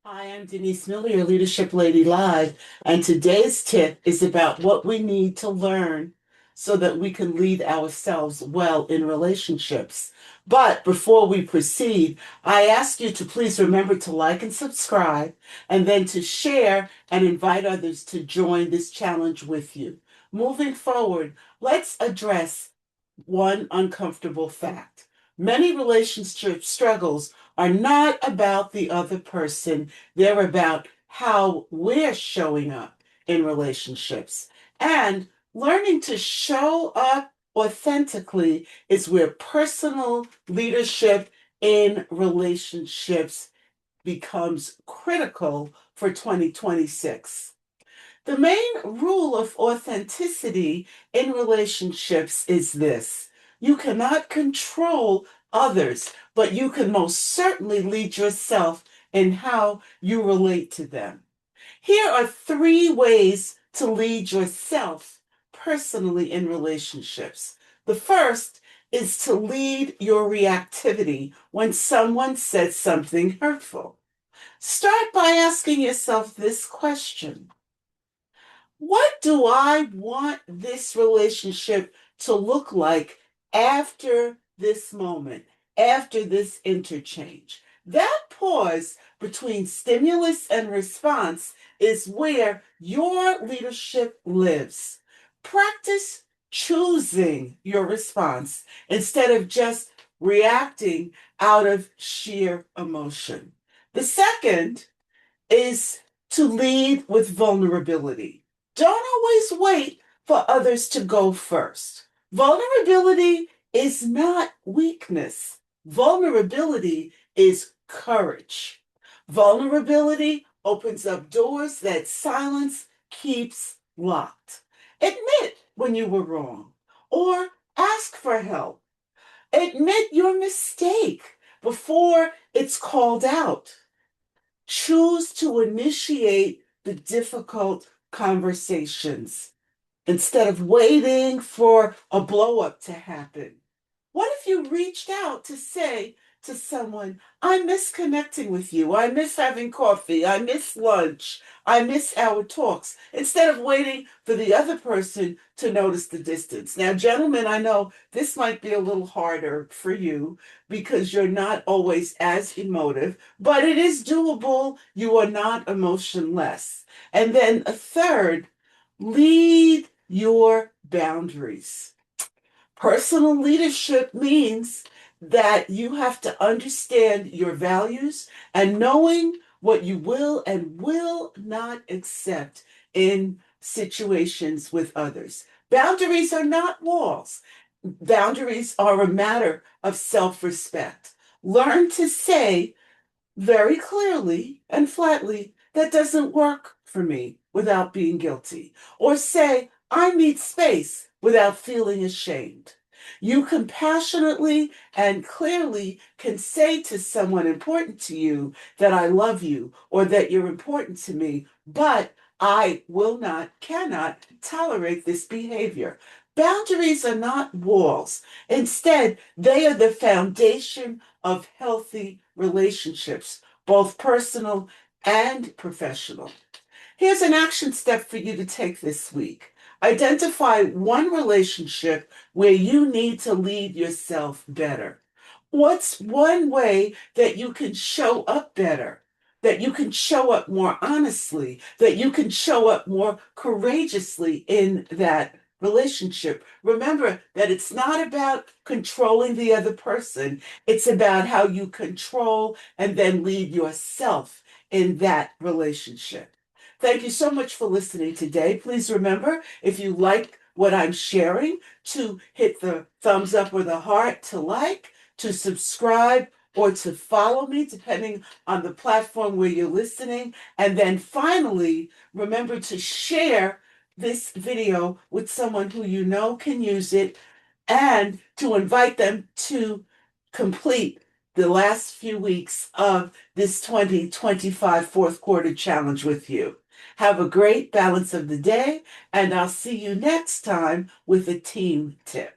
Hi, I'm Denise Miller, your Leadership Lady Live, and today's tip is about what we need to learn so that we can lead ourselves well in relationships. But before we proceed, I ask you to please remember to like and subscribe, and then to share and invite others to join this challenge with you. Moving forward, let's address one uncomfortable fact. Many relationship struggles are not about the other person, they're about how we're showing up in relationships. And learning to show up authentically is where personal leadership in relationships becomes critical for 2026. The main rule of authenticity in relationships is this: you cannot control others, but you can most certainly lead yourself in how you relate to them. Here are three ways to lead yourself personally in relationships. The first is to lead your reactivity when someone says something hurtful. Start by asking yourself this question: what do I want this relationship to look like after this moment, after this interchange? That pause between stimulus and response is where your leadership lives. Practice choosing your response instead of just reacting out of sheer emotion. The second is to lead with vulnerability. Don't always wait for others to go first. Vulnerability is not weakness. Vulnerability is courage. Vulnerability opens up doors that silence keeps locked. Admit when you were wrong or ask for help. Admit your mistake before it's called out. Choose to initiate the difficult conversations instead of waiting for a blow up to happen. What if you reached out to say to someone, I miss connecting with you. I miss having coffee. I miss lunch. I miss our talks, instead of waiting for the other person to notice the distance. Now, gentlemen, I know this might be a little harder for you because you're not always as emotive, but it is doable. You are not emotionless. And then a third, lead your boundaries. Personal leadership means that you have to understand your values and knowing what you will and will not accept in situations with others. Boundaries are not walls. Boundaries are a matter of self-respect. Learn to say very clearly and flatly, that doesn't work for me, without being guilty. Or say, I need space, without feeling ashamed. You compassionately and clearly can say to someone important to you that I love you or that you're important to me, but I will not, cannot tolerate this behavior. Boundaries are not walls. Instead, they are the foundation of healthy relationships, both personal and professional. Here's an action step for you to take this week. Identify one relationship where you need to lead yourself better. What's one way that you can show up better? That you can show up more honestly, that you can show up more courageously in that relationship. Remember that it's not about controlling the other person, it's about how you control and then lead yourself in that relationship. Thank you so much for listening today. Please remember, if you like what I'm sharing, to hit the thumbs up or the heart to like, to subscribe, or to follow me, depending on the platform where you're listening. And then finally, remember to share this video with someone who you know can use it, and to invite them to complete the last few weeks of this 2025 fourth quarter challenge with you. Have a great balance of the day, and I'll see you next time with a team tip.